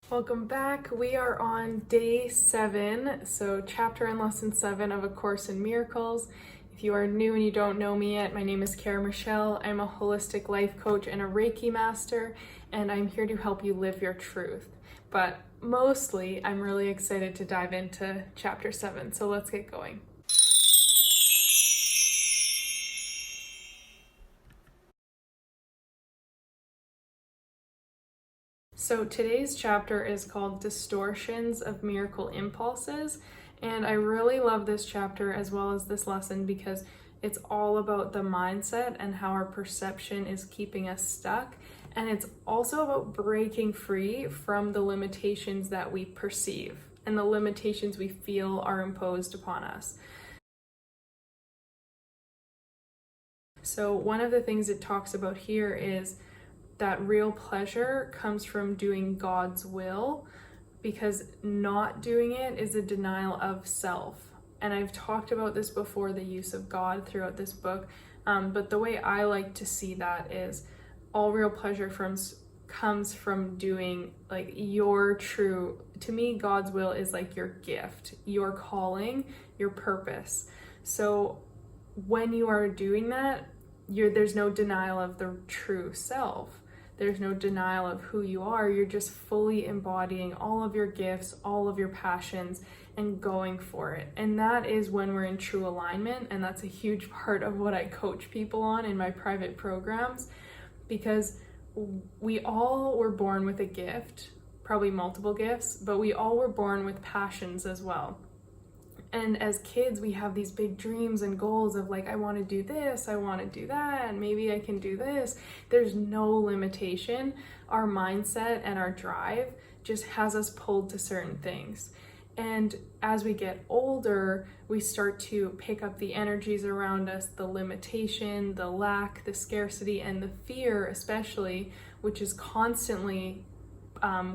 Welcome back. We are on day 7, so chapter and lesson 7 of A Course in Miracles. If you are new and you don't know me yet, my name is Kara Michelle. I'm a holistic life coach and a Reiki Master, and I'm here to help you live your truth. But mostly, I'm really excited to dive into chapter 7, so let's get going. So today's chapter is called Distortions of Miracle Impulses, and I really love this chapter as well as this lesson because it's all about the mindset and how our perception is keeping us stuck, and it's also about breaking free from the limitations that we perceive and the limitations we feel are imposed upon us. So one of the things it talks about here is that real pleasure comes from doing God's will, because not doing it is a denial of self. And I've talked about this before, the use of God throughout this book, but the way I like to see that is all real pleasure comes from doing like your true, to me, God's will is like your gift, your calling, your purpose. So when you are doing that, there's no denial of the true self. There's no denial of who you are. You're just fully embodying all of your gifts, all of your passions, and going for it. And that is when we're in true alignment. And that's a huge part of what I coach people on in my private programs, because we all were born with a gift, probably multiple gifts, but we all were born with passions as well. And as kids, we have these big dreams and goals of like, I want to do this, I want to do that, and maybe I can do this. There's no limitation. Our mindset and our drive just has us pulled to certain things. And as we get older, we start to pick up the energies around us, the limitation, the lack, the scarcity, and the fear especially, which is constantly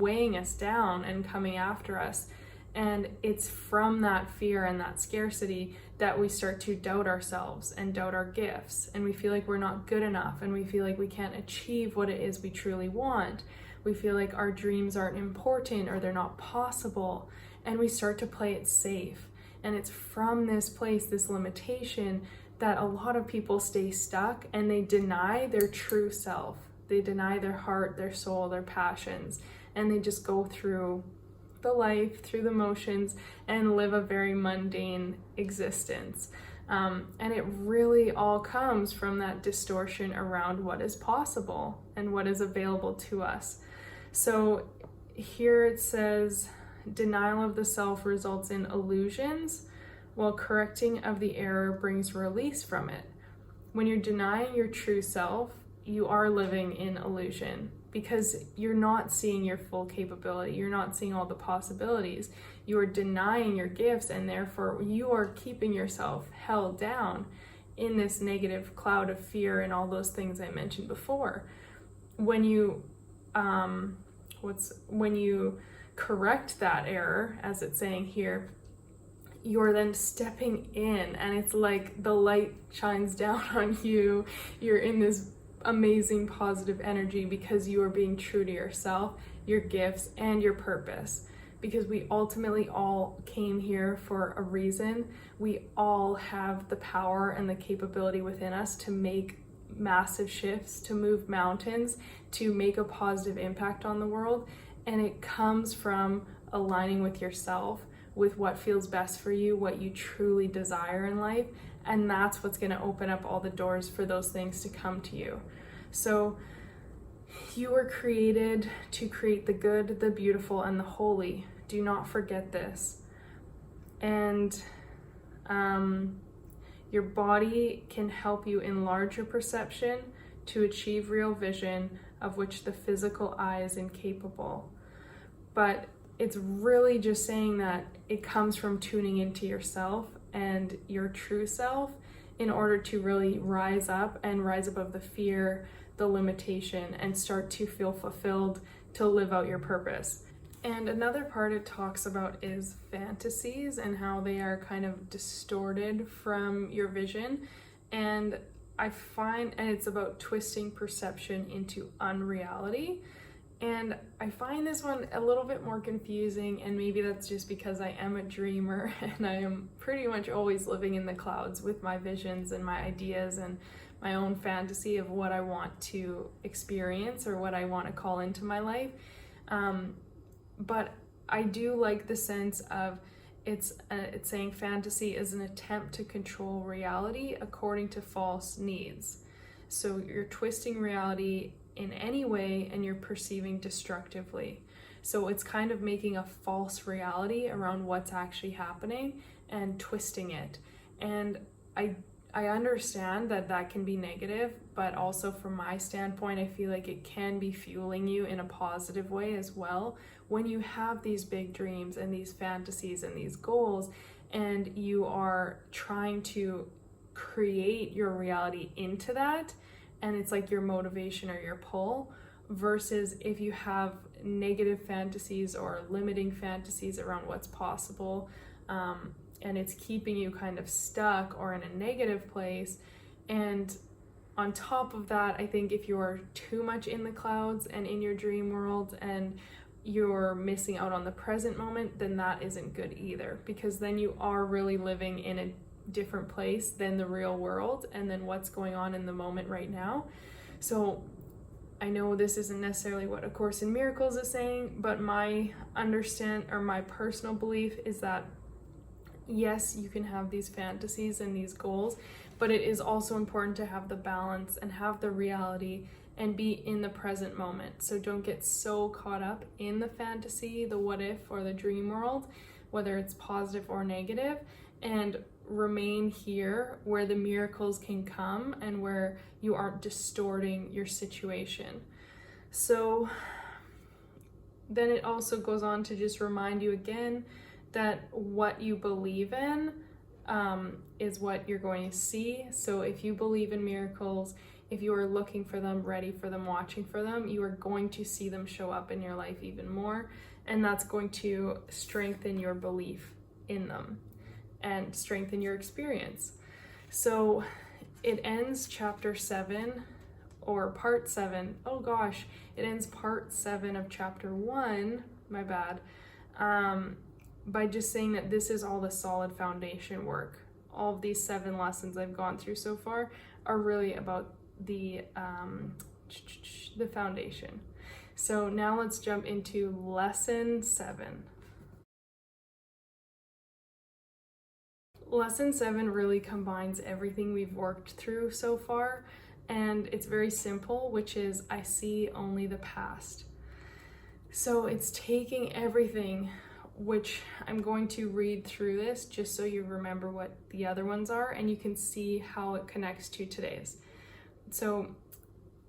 weighing us down and coming after us. And it's from that fear and that scarcity that we start to doubt ourselves and doubt our gifts. And we feel like we're not good enough, and we feel like we can't achieve what it is we truly want. We feel like our dreams aren't important or they're not possible. And we start to play it safe. And it's from this place, this limitation, that a lot of people stay stuck and they deny their true self. They deny their heart, their soul, their passions, and they just go through the life, through the motions, and live a very mundane existence. And it really all comes from that distortion around what is possible and what is available to us. So here it says, denial of the self results in illusions, while correcting of the error brings release from it. When you're denying your true self, you are living in illusion, because you're not seeing your full capability. You're not seeing all the possibilities. You are denying your gifts, and therefore you are keeping yourself held down in this negative cloud of fear and all those things I mentioned before. When you correct that error, as it's saying here, you're then stepping in, and it's like the light shines down on you. You're in this amazing positive energy because you are being true to yourself, your gifts, and your purpose. Because we ultimately all came here for a reason. We all have the power and the capability within us to make massive shifts, to move mountains, to make a positive impact on the world. And it comes from aligning with yourself, with what feels best for you, what you truly desire in life. And that's what's going to open up all the doors for those things to come to you. So you were created to create the good, the beautiful, and the holy. Do not forget this. And your body can help you enlarge your perception to achieve real vision, of which the physical eye is incapable. But it's really just saying that it comes from tuning into yourself and your true self in order to really rise up and rise above the fear, the limitation, and start to feel fulfilled, to live out your purpose. And another part it talks about is fantasies and how they are kind of distorted from your vision. And I find, and it's about twisting perception into unreality. And I find this one a little bit more confusing, and maybe that's just because I am a dreamer and I am pretty much always living in the clouds with my visions and my ideas and my own fantasy of what I want to experience or what I want to call into my life. But I do like the sense of it's saying fantasy is an attempt to control reality according to false needs. So you're twisting reality in any way and you're perceiving destructively. So it's kind of making a false reality around what's actually happening and twisting it. And I understand that that can be negative, but also from my standpoint, I feel like it can be fueling you in a positive way as well. When you have these big dreams and these fantasies and these goals, and you are trying to create your reality into that, and it's like your motivation or your pull, versus if you have negative fantasies or limiting fantasies around what's possible, and it's keeping you kind of stuck or in a negative place. And on top of that, I think if you're too much in the clouds and in your dream world and you're missing out on the present moment, then that isn't good either, because then you are really living in a different place than the real world and then what's going on in the moment right now. So I know this isn't necessarily what A Course in Miracles is saying, but my personal belief is that yes, you can have these fantasies and these goals, but it is also important to have the balance and have the reality and be in the present moment. So don't get so caught up in the fantasy, the what if, or the dream world, whether it's positive or negative, and remain here where the miracles can come and where you aren't distorting your situation. So then it also goes on to just remind you again that what you believe in is what you're going to see. So if you believe in miracles, if you are looking for them, ready for them, watching for them, you are going to see them show up in your life even more. And that's going to strengthen your belief in them and strengthen your experience. So it ends chapter 7 or part 7. Oh gosh, it ends part 7 of chapter 1, my bad, by just saying that this is all the solid foundation work. All of these 7 lessons I've gone through so far are really about the foundation. So now let's jump into lesson 7. Lesson 7 really combines everything we've worked through so far, and it's very simple, which is I see only the past. So it's taking everything, which I'm going to read through this just so you remember what the other ones are and you can see how it connects to today's. So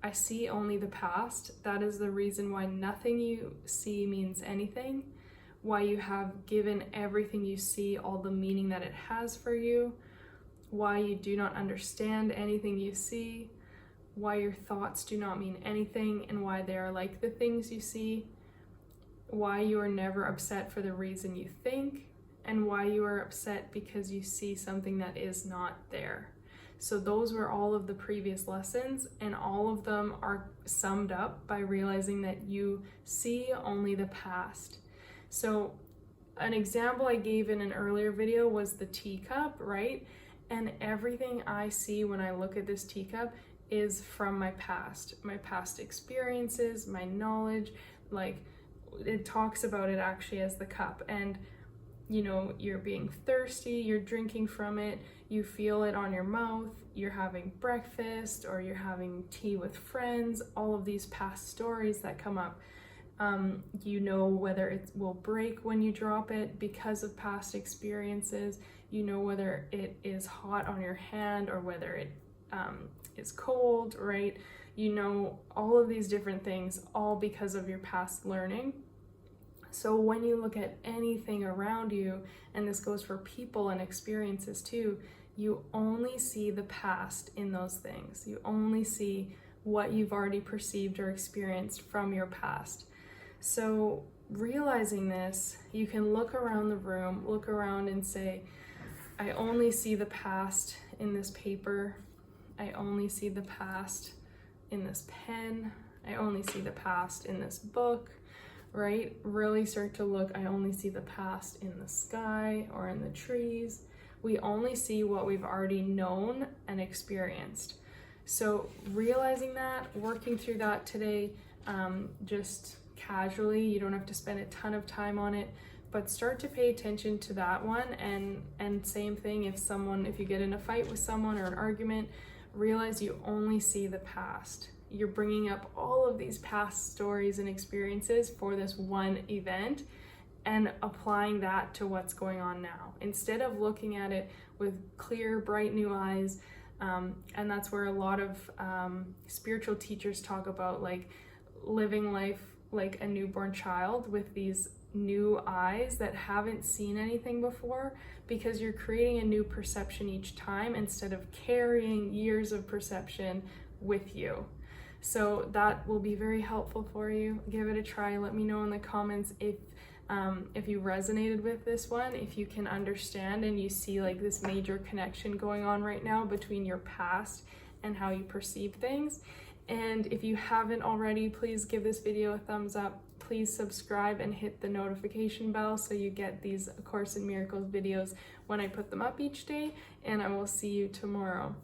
I see only the past. That is the reason why nothing you see means anything, why you have given everything you see all the meaning that it has for you, why you do not understand anything you see, why your thoughts do not mean anything and why they are like the things you see, why you are never upset for the reason you think, and why you are upset because you see something that is not there. So those were all of the previous lessons, and all of them are summed up by realizing that you see only the past. So an example I gave in an earlier video was the teacup, right? And everything I see when I look at this teacup is from my past experiences, my knowledge. Like, it talks about it actually as the cup, and you know, you're being thirsty, you're drinking from it, you feel it on your mouth, you're having breakfast or you're having tea with friends, all of these past stories that come up. You know whether it will break when you drop it because of past experiences. You know whether it is hot on your hand or whether it is cold, right? You know all of these different things, all because of your past learning. So when you look at anything around you, and this goes for people and experiences too, you only see the past in those things. You only see what you've already perceived or experienced from your past. So realizing this, you can look around the room, look around and say, I only see the past in this paper. I only see the past in this pen. I only see the past in this book, right? Really start to look, I only see the past in the sky or in the trees. We only see what we've already known and experienced. So realizing that, working through that today, just casually, you don't have to spend a ton of time on it, but start to pay attention to that one. And same thing, if you get in a fight with someone or an argument, realize you only see the past. You're bringing up all of these past stories and experiences for this one event and applying that to what's going on now, instead of looking at it with clear, bright new eyes. And that's where a lot of spiritual teachers talk about, like, living life like a newborn child with these new eyes that haven't seen anything before, because you're creating a new perception each time instead of carrying years of perception with you. So that will be very helpful for you. Give it a try. Let me know in the comments if you resonated with this one, if you can understand and you see like this major connection going on right now between your past and how you perceive things. And if you haven't already, please give this video a thumbs up. Please subscribe and hit the notification bell so you get these A Course in Miracles videos when I put them up each day. And I will see you tomorrow.